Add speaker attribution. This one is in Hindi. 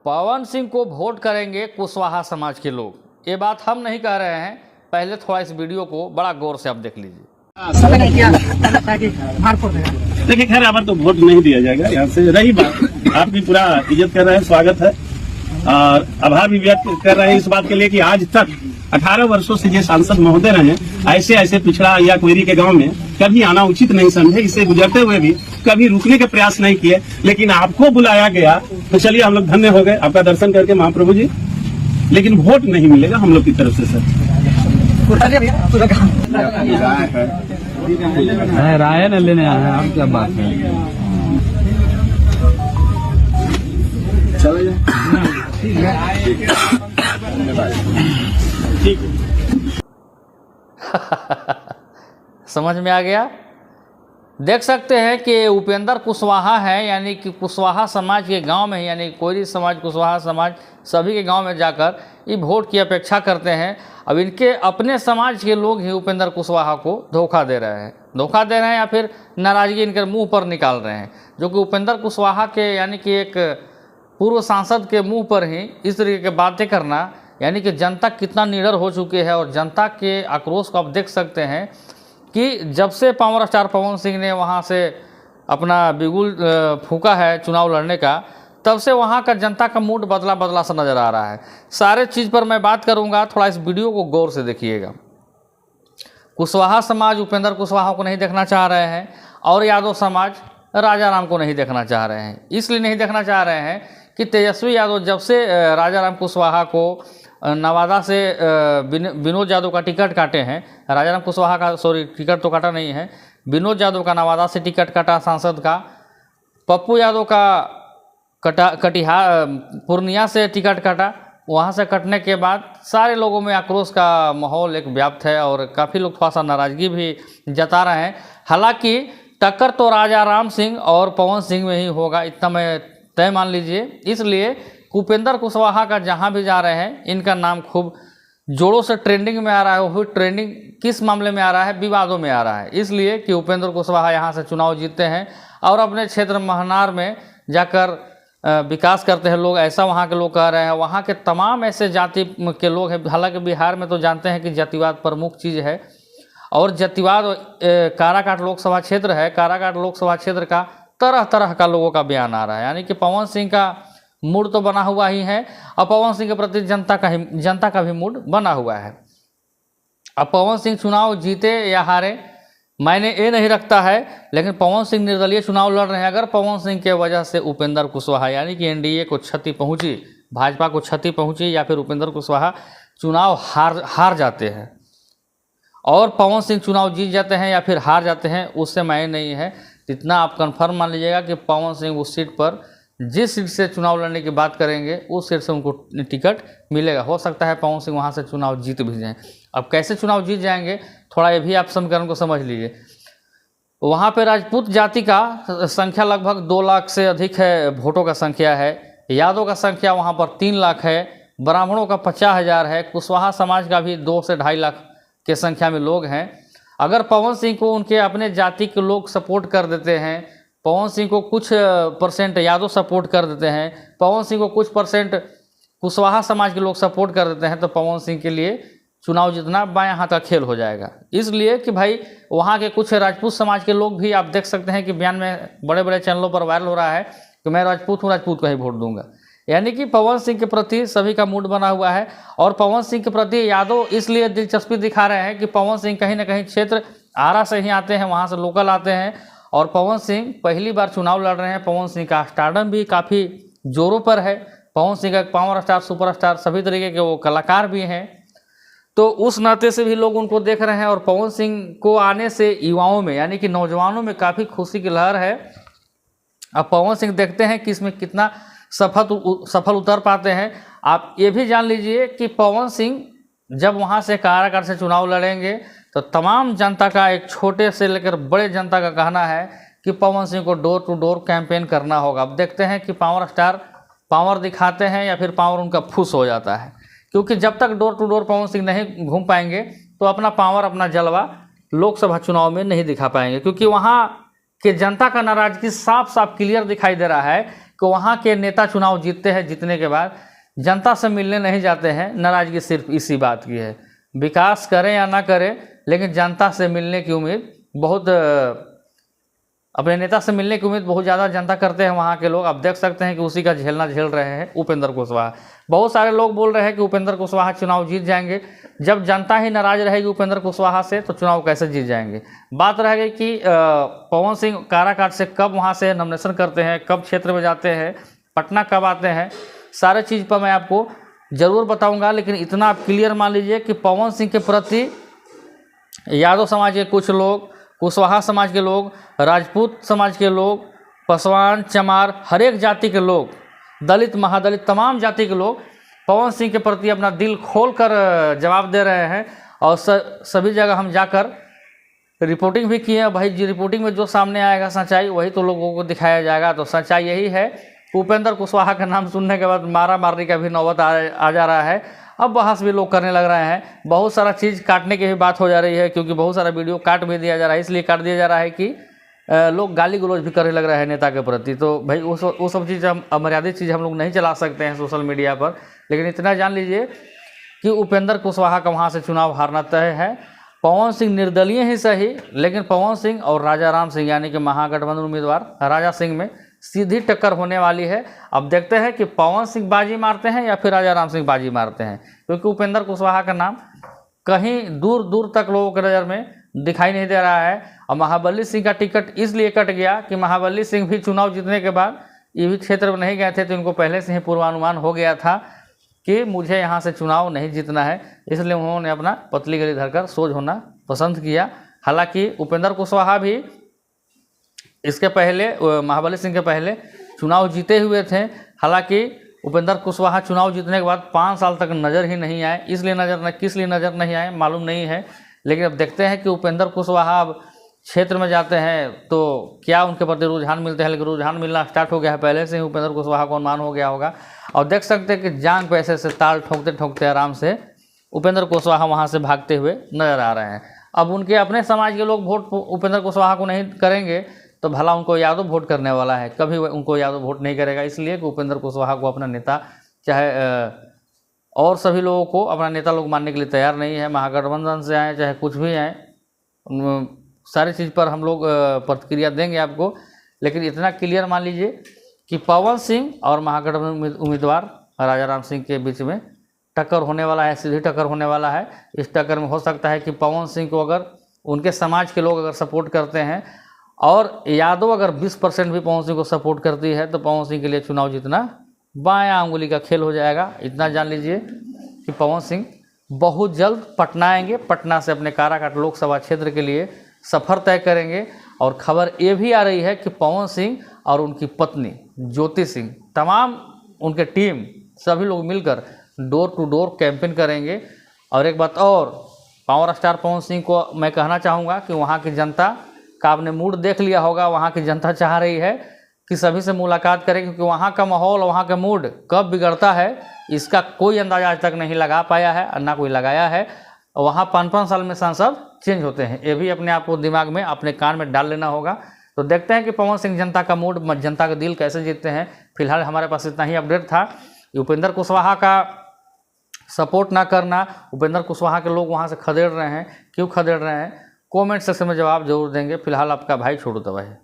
Speaker 1: पवन सिंह को वोट करेंगे कुशवाहा समाज के लोग, ये बात हम नहीं कह रहे हैं। पहले थोड़ा इस वीडियो को बड़ा गौर से आप देख लीजिए।
Speaker 2: देखिए खैर अब तो वोट नहीं दिया जाएगा। यहाँ से रही बात, आपकी पूरा इज्जत कर रहे हैं, स्वागत है और आभार भी व्यक्त कर रहे हैं इस बात के लिए कि आज तक 18 वर्षों से ये सांसद महोदय रहे, ऐसे पिछड़ा या कोयरी के गांव में कभी आना उचित नहीं समझे। इससे गुजरते हुए भी कभी रुकने के प्रयास नहीं किए, लेकिन आपको बुलाया गया तो चलिए हम लोग धन्य हो गए आपका दर्शन करके महाप्रभु जी। लेकिन वोट नहीं मिलेगा हम लोग की तरफ से सर।
Speaker 3: राय न लेने आए हैं आप, क्या बात है।
Speaker 2: चले ठीक है।
Speaker 1: समझ में आ गया। देख सकते हैं कि उपेंद्र कुशवाहा है, यानी कि कुशवाहा समाज के गांव में, यानी कोयरी समाज, कुशवाहा समाज सभी के गांव में जाकर ये वोट की अपेक्षा करते हैं। अब इनके अपने समाज के लोग ही उपेंद्र कुशवाहा को धोखा दे रहे हैं या फिर नाराजगी इनके मुंह पर निकाल रहे हैं, जो कि उपेंद्र कुशवाहा के यानी कि एक पूर्व सांसद के मुंह पर ही इस तरीके की बातें करना, यानी कि जनता कितना निडर हो चुकी है। और जनता के आक्रोश को आप देख सकते हैं कि जब से पावर स्टार पवन सिंह ने वहाँ से अपना बिगुल फूका है चुनाव लड़ने का, तब से वहाँ का जनता का मूड बदला सा नज़र आ रहा है। सारे चीज़ पर मैं बात करूँगा, थोड़ा इस वीडियो को गौर से देखिएगा। कुशवाहा समाज उपेंद्र कुशवाहा को नहीं देखना चाह रहे हैं और यादव समाज राजा राम को नहीं देखना चाह रहे हैं। इसलिए नहीं देखना चाह रहे हैं कि तेजस्वी यादव जब से राजा राम कुशवाहा को नवादा से विनोद यादव का टिकट काटे हैं, राजा राम कुशवाहा का टिकट तो काटा नहीं है, विनोद यादव का नवादा से टिकट काटा सांसद का, पप्पू यादव का कटिहार पूर्णिया से टिकट काटा। वहाँ से कटने के बाद सारे लोगों में आक्रोश का माहौल एक व्याप्त है और काफ़ी लोग थोड़ा सा नाराज़गी भी जता रहे हैं। हालांकि टक्कर तो राजा राम सिंह और पवन सिंह में ही होगा, इतना मैं तय मान लीजिए। इसलिए उपेंद्र कुशवाहा का जहाँ भी जा रहे हैं इनका नाम खूब जोरों से ट्रेंडिंग में आ रहा है। वो ट्रेंडिंग किस मामले में आ रहा है? विवादों में आ रहा है। इसलिए कि उपेंद्र कुशवाहा यहाँ से चुनाव जीतते हैं और अपने क्षेत्र महनार में जाकर विकास करते हैं लोग, ऐसा वहाँ के लोग कह रहे हैं। वहाँ के तमाम ऐसे जाति के लोग हैं। हालांकि बिहार में तो जानते हैं कि जातिवाद प्रमुख चीज़ है और जातिवाद काराकाट लोकसभा क्षेत्र है। काराकाट लोकसभा क्षेत्र का तरह तरह का लोगों का बयान आ रहा है, यानी कि पवन सिंह का मूड तो बना हुआ ही है और पवन सिंह के प्रति जनता का भी मूड बना हुआ है। अब पवन सिंह चुनाव जीते या हारे मायने ये नहीं रखता है, लेकिन पवन सिंह निर्दलीय चुनाव लड़ रहे हैं। अगर पवन सिंह के वजह से उपेंद्र कुशवाहा यानी कि एनडीए को क्षति पहुंची, भाजपा को क्षति पहुंची या फिर उपेंद्र कुशवाहा चुनाव हार जाते हैं और पवन सिंह चुनाव जीत जाते हैं या फिर हार जाते हैं, उससे मायने नहीं है। इतना आप कंफर्म मान लीजिएगा कि पवन सिंह उस सीट पर, जिस सीट से चुनाव लड़ने की बात करेंगे उस सीट से उनको टिकट मिलेगा। हो सकता है पवन सिंह वहाँ से चुनाव जीत भी जाएँ। अब कैसे चुनाव जीत जाएंगे थोड़ा ये भी आप समीकरण को समझ लीजिए। वहाँ पे राजपूत जाति का संख्या लगभग 2 लाख से अधिक है, वोटों का संख्या है। यादव का संख्या वहाँ पर 3 लाख है, ब्राह्मणों का 50,000 है, कुशवाहा समाज का भी 2 से 2.5 लाख के संख्या में लोग हैं। अगर पवन सिंह को उनके अपने जाति के लोग सपोर्ट कर देते हैं, पवन सिंह को कुछ परसेंट यादव सपोर्ट कर देते हैं, पवन सिंह को कुछ परसेंट कुशवाहा समाज के लोग सपोर्ट कर देते हैं, तो पवन सिंह के लिए चुनाव जीतना बाएं हाथ का खेल हो जाएगा। इसलिए कि भाई वहाँ के कुछ राजपूत समाज के लोग भी आप देख सकते हैं कि बयान में बड़े बड़े चैनलों पर वायरल हो रहा है कि मैं राजपूत हूँ, राजपूत को ही वोट दूंगा। यानी कि पवन सिंह के प्रति सभी का मूड बना हुआ है और पवन सिंह के प्रति यादव इसलिए दिलचस्पी दिखा रहे हैं कि पवन सिंह कहीं ना कहीं क्षेत्र आरा से ही आते हैं, वहाँ से लोकल आते हैं और पवन सिंह पहली बार चुनाव लड़ रहे हैं। पवन सिंह का स्टारडम भी काफ़ी जोरों पर है। पवन सिंह का पावर स्टार, सुपर स्टार सभी तरीके के वो कलाकार भी हैं, तो उस नाते से भी लोग उनको देख रहे हैं। और पवन सिंह को आने से युवाओं में यानी कि नौजवानों में काफ़ी खुशी की लहर है। अब पवन सिंह देखते हैं कि इसमें कितना सफल उतर पाते हैं। आप ये भी जान लीजिए कि पवन सिंह जब वहाँ से कारागार से चुनाव लड़ेंगे तो तमाम जनता का, एक छोटे से लेकर बड़े जनता का कहना है कि पवन सिंह को डोर टू डोर कैंपेन करना होगा। अब देखते हैं कि पावर स्टार पावर दिखाते हैं या फिर पावर उनका फुस हो जाता है, क्योंकि जब तक door to door Pawan Singh नहीं घूम पाएंगे तो अपना पावर, अपना जलवा लोकसभा चुनाव में नहीं दिखा पाएंगे। क्योंकि वहाँ कि जनता का नाराजगी साफ साफ क्लियर दिखाई दे रहा है कि वहाँ के नेता चुनाव जीतते हैं, जीतने के बाद जनता से मिलने नहीं जाते हैं। नाराज़गी सिर्फ इसी बात की है, विकास करें या ना करें, लेकिन जनता से मिलने की उम्मीद बहुत, अपने नेता से मिलने की उम्मीद बहुत ज़्यादा जनता करते हैं वहाँ के लोग। अब देख सकते हैं कि उसी का झेलना झेल रहे हैं उपेंद्र कुशवाहा। बहुत सारे लोग बोल रहे हैं कि उपेंद्र कुशवाहा चुनाव जीत जाएंगे। जब जनता ही नाराज रहेगी उपेंद्र कुशवाहा से तो चुनाव कैसे जीत जाएंगे। बात रह गई कि पवन सिंह काराकाट से कब वहाँ से नॉमिनेशन करते हैं, कब क्षेत्र में जाते हैं, पटना कब आते हैं, सारे चीज़ पर मैं आपको ज़रूर बताऊँगा। लेकिन इतना आप क्लियर मान लीजिए कि पवन सिंह के प्रति यादव समाज के कुछ लोग, कुशवाहा समाज के लोग, राजपूत समाज के लोग, पासवान, चमार, हर एक जाति के लोग, दलित, महादलित, तमाम जाति के लोग पवन सिंह के प्रति अपना दिल खोल कर जवाब दे रहे हैं। और सभी जगह हम जाकर रिपोर्टिंग भी की है। भाई जी, रिपोर्टिंग में जो सामने आएगा सच्चाई वही तो लोगों को दिखाया जाएगा। तो सच्चाई यही है, उपेंद्र कुशवाहा का नाम सुनने के बाद मारा मारने का भी नौबत आ जा रहा है। अब बहस भी लोग करने लग रहे हैं, बहुत सारा चीज़ काटने की भी बात हो जा रही है, क्योंकि बहुत सारा वीडियो काट भी दिया जा रहा है। इसलिए काट दिया जा रहा है कि लोग गाली गलौज भी करने लग रहे हैं नेता के प्रति। तो भाई वो सब चीज़, हम अमर्यादित चीज़ हम लोग नहीं चला सकते हैं सोशल मीडिया पर। लेकिन इतना जान लीजिए कि उपेंद्र कुशवाहा का वहाँ से चुनाव हारना तय है। पवन सिंह निर्दलीय ही सही, लेकिन पवन सिंह और राजा राम सिंह यानी कि महागठबंधन उम्मीदवार राजा सिंह में सीधी टक्कर होने वाली है। अब देखते हैं कि पवन सिंह बाजी मारते हैं या फिर राजा राम सिंह बाजी मारते हैं, क्योंकि उपेंद्र कुशवाहा का नाम कहीं दूर दूर तक लोगों की नज़र में दिखाई नहीं दे रहा है। और महाबली सिंह का टिकट इसलिए कट गया कि महाबली सिंह भी चुनाव जीतने के बाद ये भी क्षेत्र में नहीं गए थे, तो इनको पहले से ही पूर्वानुमान हो गया था कि मुझे यहाँ से चुनाव नहीं जीतना है। इसलिए उन्होंने अपना पतली गली धरकर सोझ होना पसंद किया। हालांकि उपेंद्र कुशवाहा भी इसके पहले, महाबली सिंह के पहले चुनाव जीते हुए थे। हालांकि उपेंद्र कुशवाहा चुनाव जीतने के बाद 5 साल तक नज़र ही नहीं आए। किस लिए नज़र नहीं आए मालूम नहीं है। लेकिन अब देखते हैं कि उपेंद्र कुशवाहा अब क्षेत्र में जाते हैं तो क्या उनके प्रति रुझान मिलते हैं। लेकिन रुझान मिलना स्टार्ट हो गया है, पहले से ही उपेंद्र कुशवाहा को अनुमान हो गया होगा। और देख सकते हैं कि जांग पे ऐसे ताल ठोकते ठोकते आराम से उपेंद्र कुशवाहा वहाँ से भागते हुए नजर आ रहे हैं। अब उनके अपने समाज के लोग वोट उपेंद्र कुशवाहा को नहीं करेंगे तो भला उनको यादव वोट करने वाला है, कभी उनको यादव वोट नहीं करेगा। इसलिए कि उपेंद्र कुशवाहा को अपना नेता, चाहे और सभी लोगों को अपना नेता लोग मानने के लिए तैयार नहीं है। महागठबंधन से आए चाहे कुछ भी आए, सारी चीज़ पर हम लोग प्रतिक्रिया देंगे आपको। लेकिन इतना क्लियर मान लीजिए कि पवन सिंह और महागठबंधन उम्मीदवार राजा राम सिंह के बीच में टक्कर होने वाला है, सीधी टक्कर होने वाला है। इस टक्कर में हो सकता है कि पवन सिंह को अगर उनके समाज के लोग अगर सपोर्ट करते हैं और यादव अगर 20% भी पवन सिंह को सपोर्ट करती है तो पवन सिंह के लिए चुनाव जीतना बायां उंगली का खेल हो जाएगा। इतना जान लीजिए कि पवन सिंह बहुत जल्द पटना आएंगे, पटना से अपने काराकाट लोकसभा क्षेत्र के लिए सफ़र तय करेंगे। और खबर ये भी आ रही है कि पवन सिंह और उनकी पत्नी ज्योति सिंह, तमाम उनके टीम, सभी लोग मिलकर डोर टू डोर कैंपेन करेंगे। और एक बात और, पावर स्टार पवन सिंह को मैं कहना चाहूँगा कि वहाँ की जनता का आपने मूड देख लिया होगा। वहाँ की जनता चाह रही है कि सभी से मुलाकात करें, क्योंकि वहाँ का माहौल, वहाँ का मूड कब बिगड़ता है इसका कोई अंदाजा आज तक नहीं लगा पाया है और ना कोई लगाया है। वहाँ 5-5 साल में सांसद चेंज होते हैं, ये भी अपने आप को दिमाग में, अपने कान में डाल लेना होगा। तो देखते हैं कि पवन सिंह जनता का मूड, जनता का दिल कैसे जीतते हैं। फिलहाल हमारे पास इतना ही अपडेट था। उपेंद्र कुशवाहा का सपोर्ट ना करना, उपेंद्र कुशवाहा के लोग वहाँ से खदेड़ रहे हैं, क्यों खदेड़ रहे हैं, कमेंट सेक्शन में जवाब जरूर देंगे। फिलहाल आपका भाई छोटू दवा है।